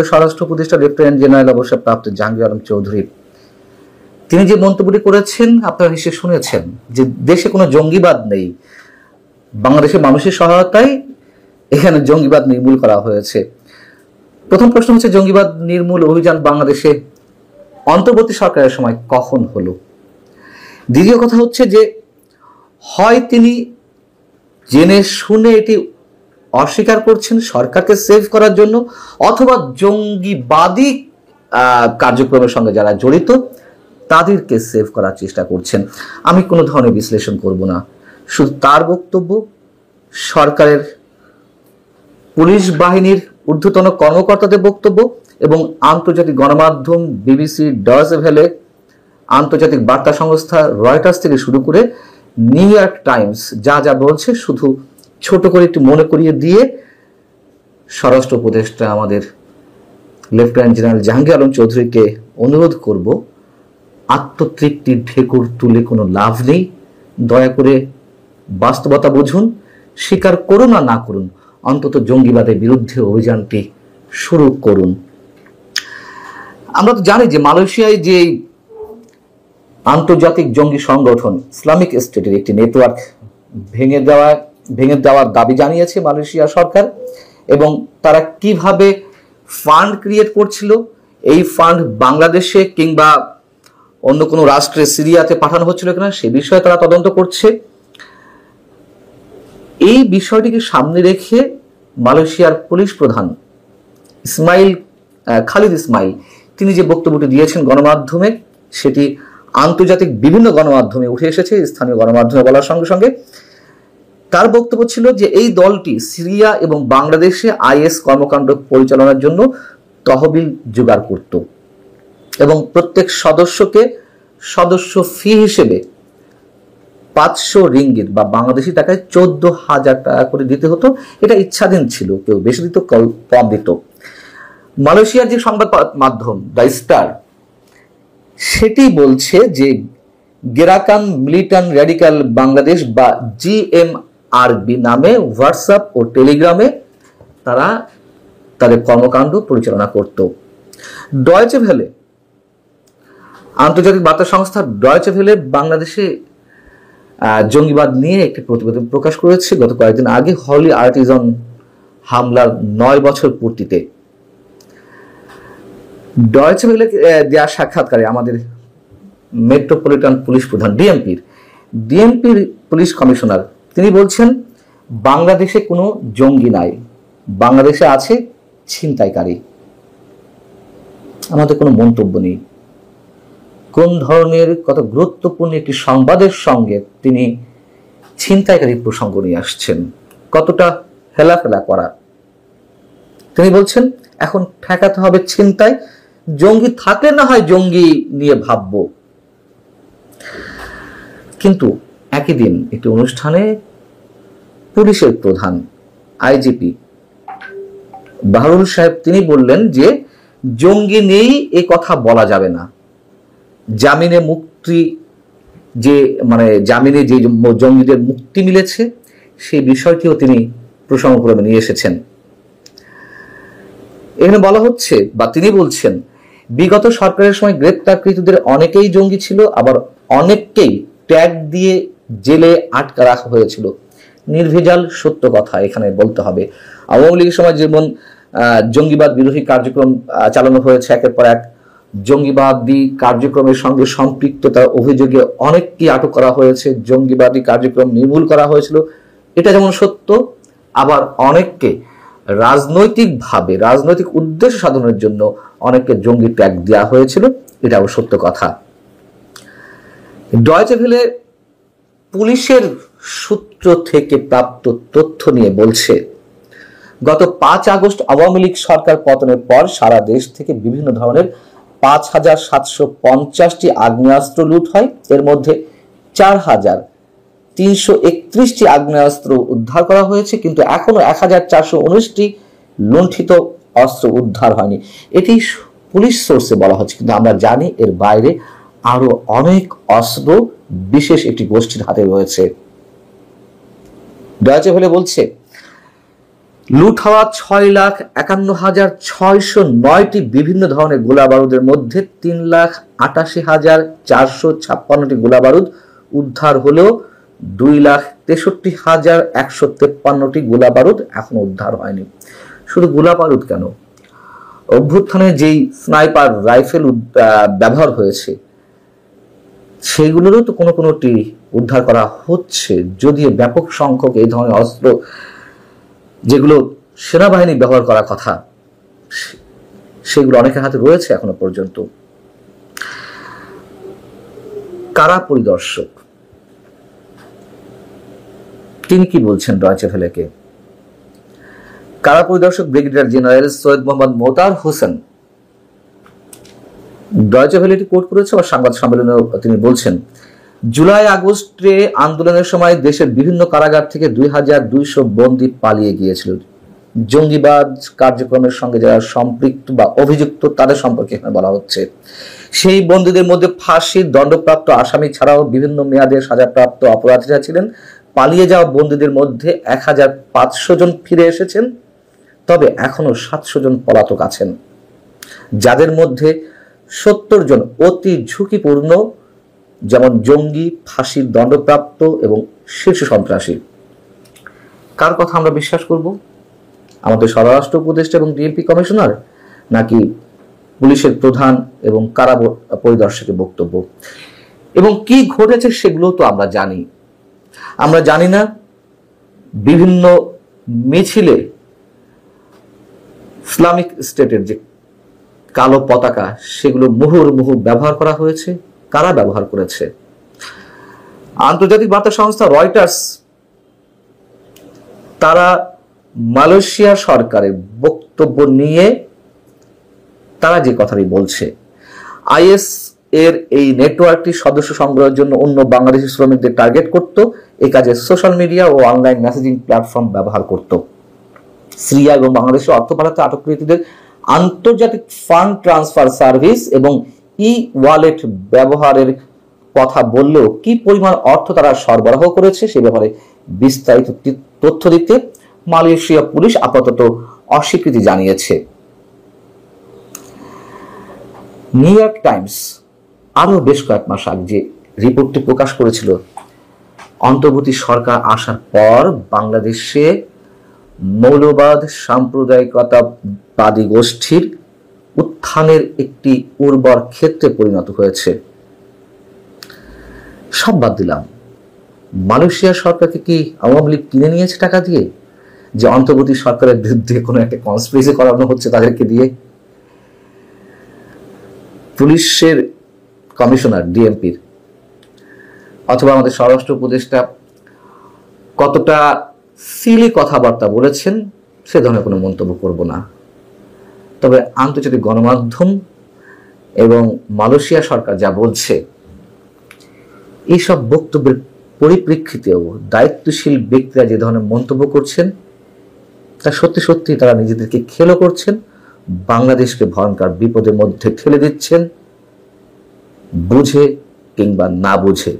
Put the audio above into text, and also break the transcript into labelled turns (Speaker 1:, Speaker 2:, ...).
Speaker 1: স্বরাষ্ট্র উপদেষ্টা lieutenant general অবসরপ্রাপ্ত জাহাঙ্গীর আলম চৌধুরী তিনি যে মন্তব্যটি করেছেন আপনারা নিশ্চয়ই শুনেছেন যে দেশে কোনো জঙ্গিবাদ নেই, বাংলাদেশের মানুষের সহায়তায় এখানে জঙ্গিবাদ নির্মূল করা হয়েছে। প্রথম প্রশ্ন হচ্ছে, জঙ্গিবাদ নির্মূল অভিযান বাংলাদেশে অন্তর্বর্তী সরকারের সময় কখন হলো? দ্বিতীয় কথা হচ্ছে যে হয় তিনি জেনে শুনে এটি অস্বীকার করছেন সরকারকে সেভ করার জন্য, অথবা জঙ্গিবাদী কার্যক্রমের সঙ্গে যারা জড়িত তাদেরকে সেভ করার চেষ্টা করছেন। আমি কোনো ধরনের বিশ্লেষণ করব না, শুধু তার বক্তব্য, সরকারের পুলিশ বাহিনীর ঊর্ধ্বতন কর্মকর্তাদের বক্তব্য এবং আন্তর্জাতিক গণমাধ্যম বিবিসি, ডয়েচে ভেলে, আন্তর্জাতিক বার্তা সংস্থা রয়টার্স থেকে শুরু করে নিউ ইয়র্ক টাইমস যা যা বলছে শুধু ছোট করে একটু মনে করিয়ে দিয়ে স্বরাষ্ট্র উপদেষ্টা আমাদের লেফটেন্যান্ট জেনারেল জাহাঙ্গীর আলম চৌধুরীকে অনুরোধ করব, আত্মতৃপ্তির ঢেকুর তুলে কোনো লাভ নেই। দয়া করে বাস্তবতা বুঝুন, স্বীকার করুন আর না করুন, অন্তত জঙ্গিবাদের বিরুদ্ধে অভিযানটি শুরু করুন। আমরা তো জানি যে মালয়েশিয়ায় যে আন্তর্জাতিক জঙ্গি সংগঠন ইসলামিক স্টেটের একটি নেটওয়ার্ক ভেঙে দেওয়ার দাবি জানিয়েছে মালয়েশিয়া সরকার, এবং তারা কিভাবে ফান্ড ক্রিয়েট করছিল, এই ফান্ড বাংলাদেশে কিংবা অন্য কোনো রাষ্ট্রে সিরিয়াতে পাঠানো হচ্ছিল কিনা সে বিষয়ে তারা তদন্ত করছে। এই বিষয়টিকে সামনে রেখে মালয়েশিয়ার পুলিশ প্রধান খালিদ ইসমাইল তিনি যে বক্তব্যটি দিয়েছেন গণমাধ্যমে, সেটি আন্তর্জাতিক বিভিন্ন গণমাধ্যমে উঠে এসেছে, স্থানীয় গণমাধ্যমে বলার সঙ্গে সঙ্গে তার বক্তব্য ছিল যে এই দলটি সিরিয়া এবং বাংলাদেশে আইএস কর্মকাণ্ড পরিচালনার জন্য তহবিল জোগাড় করত এবং প্রত্যেক সদস্যকে সদস্য ফি হিসেবে 500 রিঙ্গিত বা বাংলাদেশি টাকায় 14,000 টাকা করে দিতে হতো। এটা ইচ্ছাধীন ছিল, কেউ বেশি দিত কেউ কম দিত। মালয়েশিয়ার যে সংবাদ মাধ্যম দ্য স্টার সেটি বলছে যে গেরাকান মিলিটান্ট র্যাডিক্যাল বাংলাদেশ বা জিএমআরবি নামে হোয়াটসঅ্যাপ ও টেলিগ্রামে তারা তাদের কর্মকাণ্ড পরিচালনা করত। ডয়েচে ভেলে, আন্তর্জাতিক বার্তা সংস্থা ডয়েচে ভেলে বাংলাদেশে জঙ্গিবাদ নিয়ে একটি প্রতিবেদন প্রকাশ করেছে গত কয়েকদিন আগে, হলি আর্টিজান হামলার 9 বছর পূর্তিতে। ডয়েচে ভেলে দেওয়া সাক্ষাৎকারে আমাদের মেট্রোপলিটন পুলিশ প্রধান ডিএমপির পুলিশ কমিশনার তিনি বলছেন, বাংলাদেশে কোনো জঙ্গি নাই, বাংলাদেশে আছে ছিনতাইকারী। আমাদের কোনো মন্তব্য নেই। কোন ধরনের কত গুরুত্বপূর্ণ একটি সংবাদের সঙ্গে তিনি ছিনতাইকারী প্রসঙ্গ নিয়ে আসছেন, কতটা হেলাফেলা করা। তিনি বলছেন এখন ঠেকাতে হবে ছিনতাই, জঙ্গি থাকলে না হয় জঙ্গি নিয়ে ভাববো। কিন্তু একই দিন একটি অনুষ্ঠানে পুলিশের প্রধান আইজিপি বাহরুল সাহেব তিনি বললেন যে জঙ্গি নেই এ কথা বলা যাবে না, জামিনে যে জঙ্গিদের মুক্তি মিলেছে সেই বিষয়টিও তিনি প্রসঙ্গক্রমে নিয়ে এসেছেন। এখানে বলা হচ্ছে বা তিনি বলছেন, বিগত সরকারের সময় গ্রেপ্তারকৃতদের অনেকেই জঙ্গি ছিল, আবার অনেককেই ট্যাগ দিয়ে জেলে আটকা রাখা হয়েছিল। নির্ভেজাল সত্য কথা এখানে বলতে হবে। আওয়ামী লীগের সময় যেমন জঙ্গিবাদ বিরোধী কার্যক্রম চালানো হয়েছে, একের পর এক জঙ্গিবাদী কার্যক্রমের সঙ্গে সম্পৃক্ততার অভিযোগে অনেককে আটক করা হয়েছে, জঙ্গিবাদী কার্যক্রম নির্মূল করা হয়েছিল, এটা যেমন সত্য, আবার অনেককে রাজনৈতিক উদ্দেশ্য সাধনের জন্য অনেককে জঙ্গি ট্যাগ দেওয়া হয়েছিল, এটাও সত্য কথা। ডয়েচে ভেলে পুলিশের সূত্র থেকে প্রাপ্ত তথ্য নিয়ে বলছে, গত 5 আগস্ট আওয়ামী লীগ সরকার পতনের পর সারা দেশ থেকে বিভিন্ন ধরনের 5,750টি আগ্নেয়াস্ত্র লুট হয়। এর মধ্যে 4,331টি আগ্নেয়াস্ত্র উদ্ধার করা হয়েছে, কিন্তু এখনো 1,419টি লুণ্ঠিত অস্ত্র উদ্ধার হয়নি। এটি পুলিশ সোর্সে বলা হচ্ছে, কিন্তু আমরা জানি এর বাইরে আরো অনেক অস্ত্র বিশেষ একটি গোষ্ঠীর হাতে রয়েছে। ডয়েচে ভেলে বলছে, লুট হওয়া 6,51,609টি বিভিন্ন ধরনের গোলা বারুদের মধ্যে 3,88,456টি গোলা বারুদ উদ্ধার হলেও 2,63,153টি গোলা বারুদ এখনো উদ্ধার হয়নি। শুধু গোলা বারুদ কেন, অভ্যুত্থানে যেই স্নাইপার রাইফেল ব্যবহার হয়েছে সেইগুলোরও তো কোনোটি উদ্ধার করা হচ্ছে, যদিও ব্যাপক সংখ্যক এই ধরনের অস্ত্র যেগুলো সেনাবাহিনী ব্যবহার করার কথা সেগুলো অনেকের হাতে রয়েছে এখনো পর্যন্ত। কারা পরিদর্শক তিনি কি বলছেন ডয়চে ভেলেকে? কারা পরিদর্শক brigadier general Syed Mohammad Motar Hossain Deutsche Welle এটি কোট করেছে, আর সংবাদ সম্মেলনেও তিনি বলছেন, জুলাই আগস্টে আন্দোলনের সময় দেশের বিভিন্ন কারাগার থেকে 2,200 বন্দী পালিয়ে গিয়েছিল। জঙ্গিবাদ কার্যক্রমের সঙ্গে যারা সম্পৃক্ত বা অভিযুক্ত তাদের সম্পর্কে এখানে বলা হচ্ছে। সেই বন্দীদের মধ্যে ফাঁসির দণ্ডপ্রাপ্ত আসামি ছাড়াও বিভিন্ন মেয়াদে সাজাপ্রাপ্ত অপরাধীরা ছিলেন। পালিয়ে যাওয়া বন্দীদের মধ্যে 1,500 জন ফিরে এসেছেন, তবে এখনো 700 জন পলাতক আছেন, যাদের মধ্যে 70 জন অতি ঝুঁকিপূর্ণ, যেমন জঙ্গি, ফাঁসির দণ্ডপ্রাপ্ত এবং শীর্ষ সন্ত্রাসী। কার কথা আমরা বিশ্বাস করব? আমাদের স্বরাষ্ট্র উপদেষ্টা এবং ডিএমপি কমিশনার, নাকি পুলিশের প্রধান এবং কারা পরিদর্শকের বক্তব্য? এবং কি ঘটেছে সেগুলো তো আমরা জানি। আমরা জানি না বিভিন্ন মিছিলে ইসলামিক স্টেটের যে কালো পতাকা সেগুলো মুহুর্মুহু ব্যবহার করা হয়েছে, কারা ব্যবহার করেছে? আন্তর্জাতিক বার্তা সংস্থা রয়টার্স তারা মালয়েশিয়া সরকারের বক্তব্য নিয়ে তারা যে কথাটি বলছে, আইএস এর এই নেটওয়ার্কটি সদস্য সংগ্রহের জন্য অন্য বাংলাদেশি শ্রমিকদের টার্গেট করত, এই কাজে সোশ্যাল মিডিয়া ও অনলাইন মেসেজিং প্ল্যাটফর্ম ব্যবহার করত। সিরিয়া এবং বাংলাদেশে অর্থ পাঠাতে আটককৃতদের আন্তর্জাতিক ফান্ড ট্রান্সফার সার্ভিস এবং ই ওয়ালেট ব্যবহারের কথা বললেও কি পরিমাণ অর্থ তারা সরবরাহ করেছে সে ব্যাপারে বিস্তারিত তথ্য দিতে মালয়েশিয়া পুলিশ আপাতত অস্বীকৃতি জানিয়েছে। নিউ ইয়র্ক টাইমস আরো বেশ কয়েক মাস আগে যে রিপোর্টটি প্রকাশ করেছিল, অন্তর্বর্তী সরকার আসার পর বাংলাদেশে মৌলবাদ সাম্প্রদায়িকতাবাদী গোষ্ঠীর উত্থানের একটি উর্বর ক্ষেত্রে পরিণত হয়েছে। সব বাদ দিলাম, মালয়েশিয়া সরকারকে কি আওয়ামী লীগ কিনে নিয়েছে টাকা দিয়ে, যে অন্তর্বর্তী সরকারের বিরুদ্ধে কোনো একটা কনস্পিরেসি করানো হচ্ছে তাদেরকে দিয়ে? পুলিশের কমিশনার ডিএমপির অথবা আমাদের স্বরাষ্ট্র উপদেষ্টা কতটা সিলি কথাবার্তা বলেছেন সে ধরনের কোনো মন্তব্য করব না। তবে আন্তর্জাতিক গণমাধ্যম এবং মালয়েশিয়া সরকার যা বলছে, এইসব বক্তব্যের পরিপ্রেক্ষিতেও দায়িত্বশীল ব্যক্তিরা যে ধরনের মন্তব্য করছেন তা সত্যি সত্যি তারা নিজেদেরকে খেলো করছেন, বাংলাদেশকে ভয়ঙ্কর বিপদের মধ্যে ঠেলে দিচ্ছেন, বুঝে কিংবা না বুঝে।